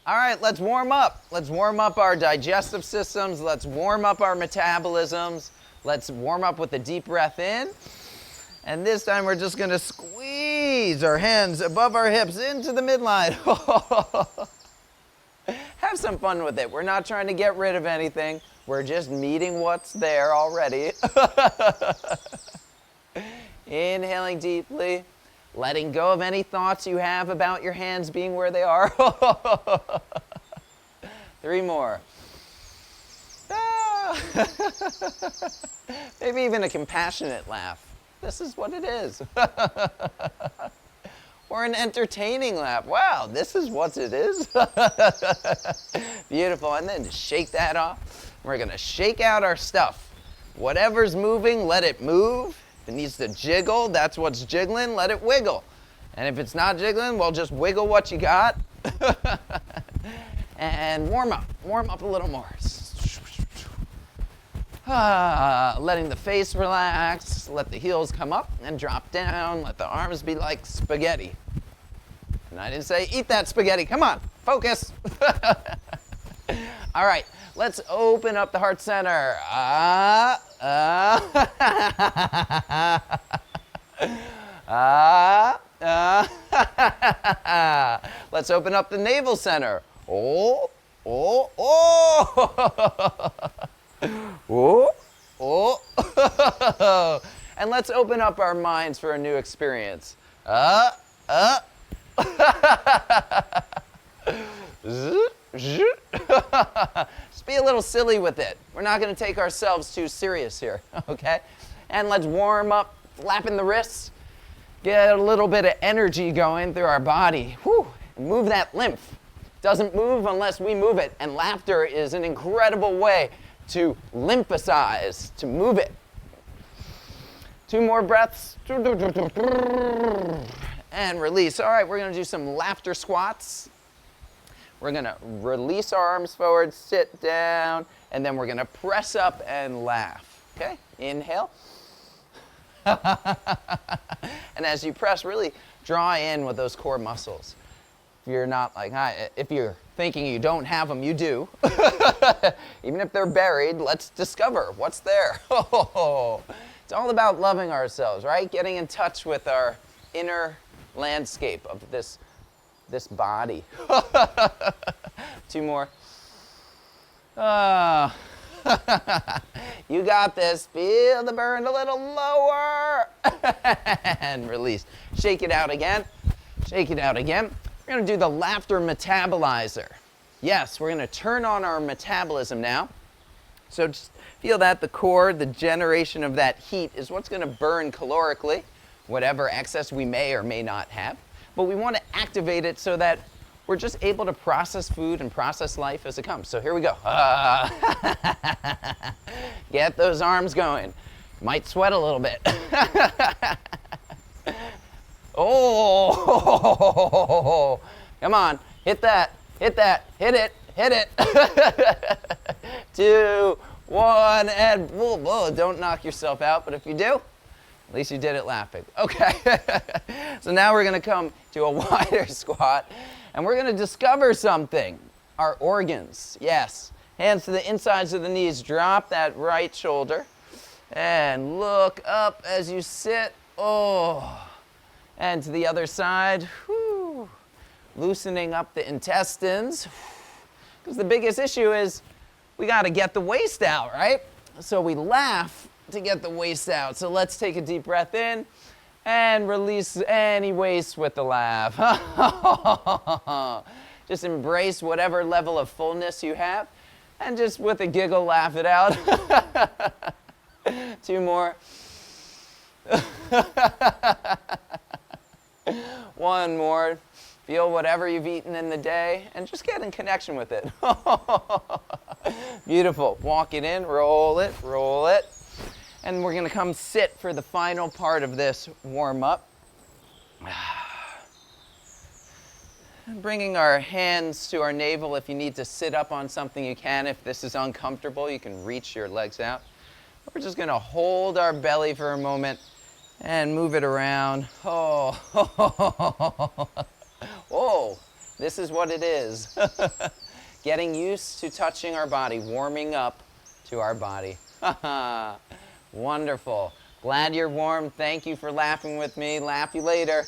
All right, let's warm up. Let's warm up our digestive systems. Let's warm up our metabolisms. Let's warm up with a deep breath in. And this time we're just gonna squeeze our hands above our hips into the midline. Have some fun with it. We're not trying to get rid of anything. We're just meeting what's there already. Inhaling deeply, letting go of any thoughts you have about your hands being where they are. 3 more. Ah. Maybe even a compassionate laugh. This is what it is. Or an entertaining laugh. Wow, this is what it is. Beautiful. And then just shake that off. We're going to shake out our stuff. Whatever's moving, let it move. If it needs to jiggle, that's what's jiggling, let it wiggle. And if it's not jiggling, well, just wiggle what you got. And warm up a little more. Letting the face relax, let the heels come up and drop down, let the arms be like spaghetti. And I didn't say eat that spaghetti, come on, focus. All right, let's open up the heart center. Let's open up the navel center. Oh. And let's open up our minds for a new experience. Just be a little silly with it. We're not going to take ourselves too serious here, okay? And let's warm up, flapping the wrists. Get a little bit of energy going through our body. Whew. Move that lymph. Doesn't move unless we move it. And laughter is an incredible way to lymphocyze, to move it. 2 more breaths. And release. All right, we're going to do some laughter squats. We're going to release our arms forward, sit down, and then we're going to press up and laugh. Okay? Inhale. And as you press, really draw in with those core muscles. If you're not like, if you're thinking you don't have them, you do. Even if they're buried, let's discover what's there. It's all about loving ourselves, right? Getting in touch with our inner landscape of this body. 2 more. You got this. Feel the burn a little lower. And release. Shake it out again. Shake it out again. We're going to do the laughter metabolizer. Yes, we're going to turn on our metabolism now. So just feel that the core, the generation of that heat is what's going to burn calorically, whatever excess we may or may not have. But we want to activate it so that we're just able to process food and process life as it comes. So here we go. Get those arms going. Might sweat a little bit. Oh, come on, hit that, hit it. 2, 1, and whoa, don't knock yourself out, but if you do, at least you did it laughing. Okay, so now we're gonna come to a wider squat, and we're gonna discover something, our organs, yes. Hands to the insides of the knees, drop that right shoulder, and look up as you sit, and to the other side, whew, loosening up the intestines. Because the biggest issue is we got to get the waste out, right? So we laugh to get the waste out. So let's take a deep breath in and release any waste with the laugh. Just embrace whatever level of fullness you have and just with a giggle laugh it out. 2 more. 1 more. Feel whatever you've eaten in the day and just get in connection with it. Beautiful. Walk it in, roll it. And we're going to come sit for the final part of this warm up. Bringing our hands to our navel. If you need to sit up on something, you can. If this is uncomfortable, you can reach your legs out. We're just going to hold our belly for a moment and move it around. Oh, whoa. This is what it is. Getting used to touching our body, warming up to our body. Wonderful. Glad you're warm. Thank you for laughing with me. Laugh you later.